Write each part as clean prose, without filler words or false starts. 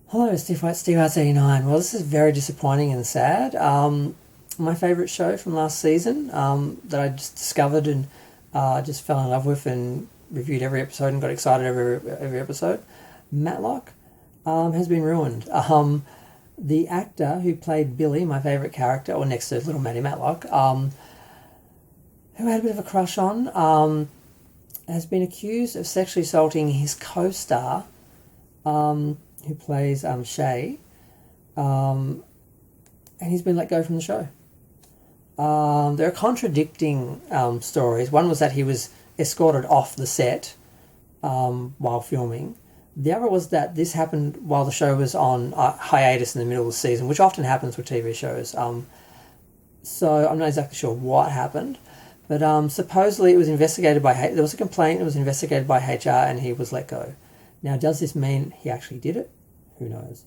Hello, Steve White, Steve Arts 89. Well, this is very disappointing and sad. My favourite show from last season that I just discovered and just fell in love with and reviewed every episode and got excited every episode, Matlock, has been ruined. The actor who played Billy, my favourite character, or next to little Maddie Matlock, who I had a bit of a crush on, has been accused of sexually assaulting his co-star, who plays Shay, and he's been let go from the show. There are contradicting stories. One was that he was escorted off the set while filming. The other was that this happened while the show was on hiatus in the middle of the season, which often happens with TV shows. So I'm not exactly sure what happened, but supposedly it was investigated by... There was a complaint, it was investigated by HR, and he was let go. Now, does this mean he actually did it? Who knows?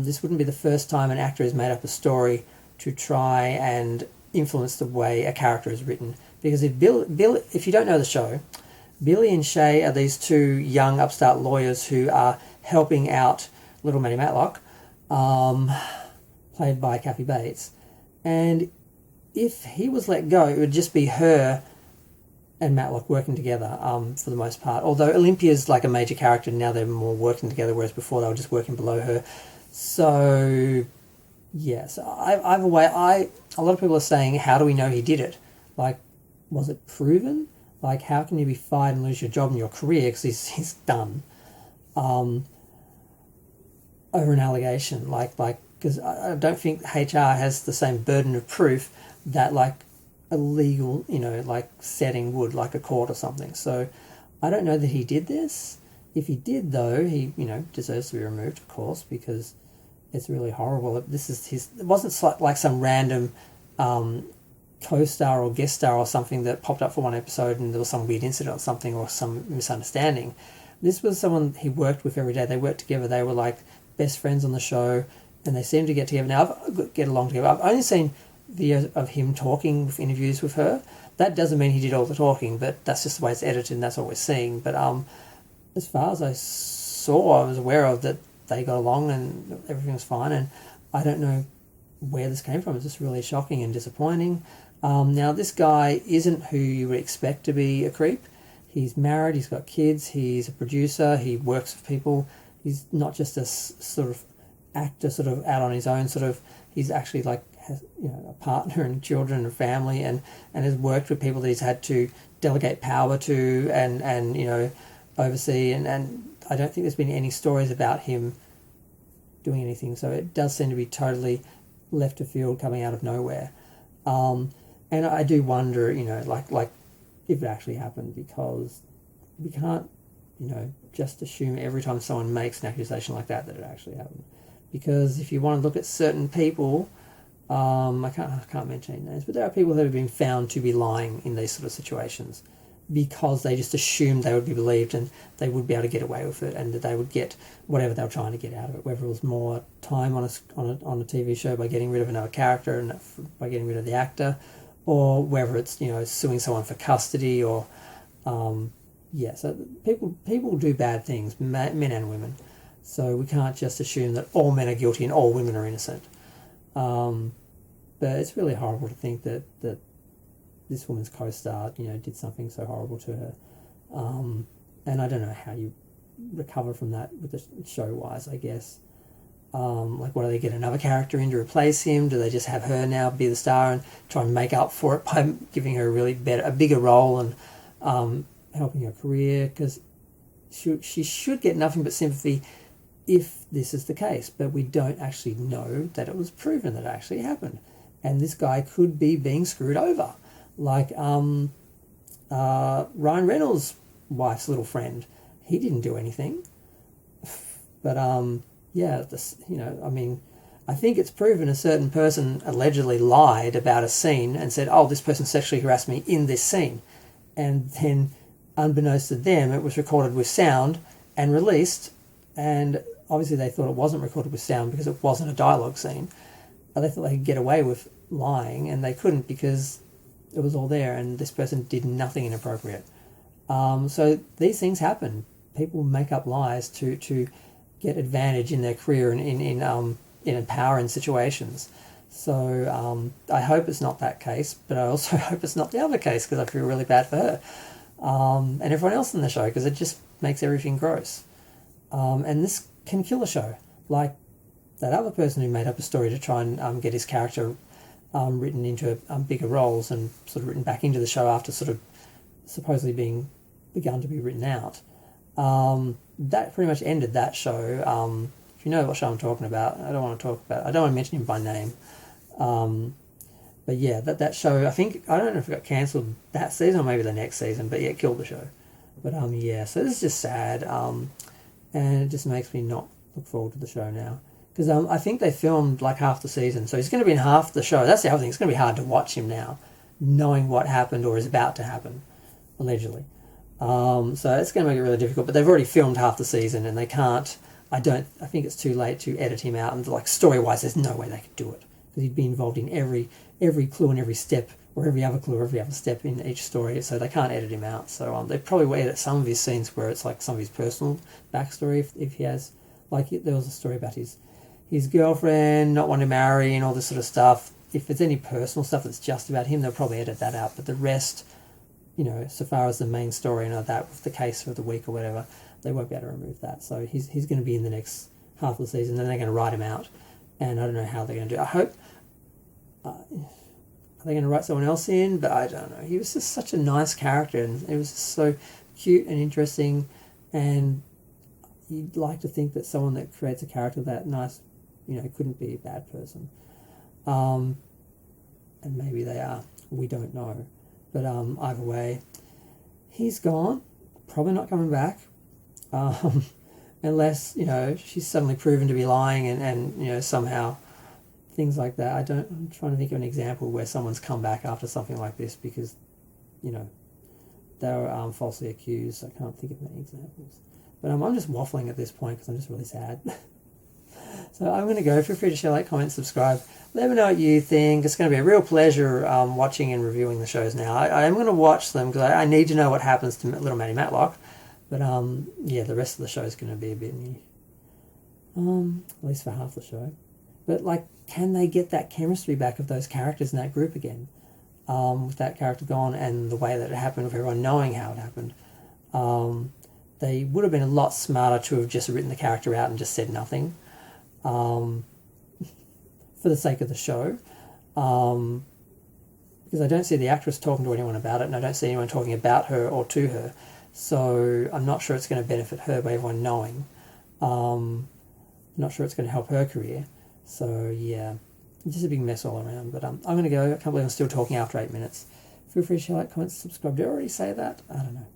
This wouldn't be the first time an actor has made up a story to try and influence the way a character is written. Because if you don't know the show, Billy and Shay are these two young upstart lawyers who are helping out little Maddie Matlock, played by Kathy Bates. And if he was let go, it would just be her and Matlock working together for the most part. Although Olympia's like a major character, now they're more working together, whereas before they were just working below her. So, yes, either way, a lot of people are saying, how do we know he did it? Like, was it proven? Like, how can you be fired and lose your job and your career because he's done over an allegation? Because I don't think HR has the same burden of proof that, like, a legal, setting would, like a court or something. So I don't know that he did this. If he did, though, he, deserves to be removed, of course, because it's really horrible. This is his... It wasn't like some random co-star or guest star or something that popped up for one episode and there was some weird incident or something or some misunderstanding. This was someone he worked with every day. They worked together. They were like best friends on the show, and they seemed to get together. Now, get along together. I've only seen videos of him talking with interviews with her. That doesn't mean he did all the talking, but that's just the way it's edited and that's what we're seeing. But as far as I saw, I was aware of that they got along and everything was fine, and I don't know where this came from. It's just really shocking and disappointing. Now, this guy isn't who you would expect to be a creep. He's married, he's got kids, he's a producer, he works with people. He's not just a sort of actor sort of out on his own sort of... He's actually like has a partner and children and family, and has worked with people that he's had to delegate power to and oversee, and I don't think there's been any stories about him doing anything, so it does seem to be totally left of field, coming out of nowhere. And I do wonder, like if it actually happened, because we can't just assume every time someone makes an accusation like that it actually happened. Because if you want to look at certain people, I can't mention any names, but there are people who have been found to be lying in these sort of situations because they just assumed they would be believed and they would be able to get away with it, and that they would get whatever they were trying to get out of it, whether it was more time on a TV show by getting rid of another character and by getting rid of the actor, or whether it's suing someone for custody or so people do bad things, men and women. So we can't just assume that all men are guilty and all women are innocent. But it's really horrible to think that this woman's co-star, did something so horrible to her. And I don't know how you recover from that with the show-wise, I guess. What do they get another character in to replace him? Do they just have her now be the star and try and make up for it by giving her a bigger role and helping her career? Because she should get nothing but sympathy if this is the case, but we don't actually know that it was proven that it actually happened. And this guy could be being screwed over. Like Ryan Reynolds' wife's little friend. He didn't do anything. But I think it's proven a certain person allegedly lied about a scene and said, oh, this person sexually harassed me in this scene. And then, unbeknownst to them, it was recorded with sound and released, and obviously they thought it wasn't recorded with sound because it wasn't a dialogue scene. But they thought they could get away with lying, and they couldn't because it was all there and this person did nothing inappropriate. So these things happen. People make up lies to get advantage in their career and in empowering situations. So I hope it's not that case, but I also hope it's not the other case, because I feel really bad for her and everyone else in the show, because it just makes everything gross. And this can kill a show, like that other person who made up a story to try and get his character written into bigger roles and sort of written back into the show after sort of supposedly being begun to be written out. That pretty much ended that show. If you know what show I'm talking about, I don't want to mention him by name. But yeah, that show, I don't know if it got cancelled that season or maybe the next season, but yeah, it killed the show. But yeah, so this is just sad, and it just makes me not look forward to the show now. Because I think they filmed like half the season, so he's going to be in half the show. That's the other thing, it's going to be hard to watch him now, knowing what happened or is about to happen, allegedly. So it's going to make it really difficult, but they've already filmed half the season, and they can't, I think it's too late to edit him out, and like story-wise, there's no way they could do it, because he'd be involved in every clue and every step, or every other clue or every other step in each story, so they can't edit him out. So they probably will edit some of his scenes where it's like some of his personal backstory, if he has, like there was a story about his girlfriend not wanting to marry and all this sort of stuff. If there's any personal stuff that's just about him, they'll probably edit that out, but the rest, so far as the main story and that with the case for the week or whatever, they won't be able to remove that. So he's going to be in the next half of the season, then they're going to write him out, and I don't know how they're going to do it. I hope are they going to write someone else in, but I don't know. He was just such a nice character, and it was just so cute and interesting, and you'd like to think that someone that creates a character that nice, couldn't be a bad person. And maybe they are. We don't know. But either way, he's gone. Probably not coming back. Unless, she's suddenly proven to be lying and somehow things like that. I'm trying to think of an example where someone's come back after something like this because, they were falsely accused. I can't think of many examples. But I'm just waffling at this point because I'm just really sad. So I'm going to go. Feel free to share, like, comment, subscribe. Let me know what you think. It's going to be a real pleasure watching and reviewing the shows now. I am going to watch them because I need to know what happens to little Maddie Matlock. But yeah, the rest of the show is going to be a bit new. At least for half the show. But like, can they get that chemistry back of those characters in that group again? With that character gone and the way that it happened, with everyone knowing how it happened. They would have been a lot smarter to have just written the character out and just said nothing. For the sake of the show. Because I don't see the actress talking to anyone about it, and I don't see anyone talking about her or to her. So I'm not sure it's going to benefit her by everyone knowing. I'm not sure it's going to help her career. So yeah, just a big mess all around. But I'm going to go. I can't believe I'm still talking after 8 minutes. Feel free to share, like, comment, subscribe. Did I already say that? I don't know.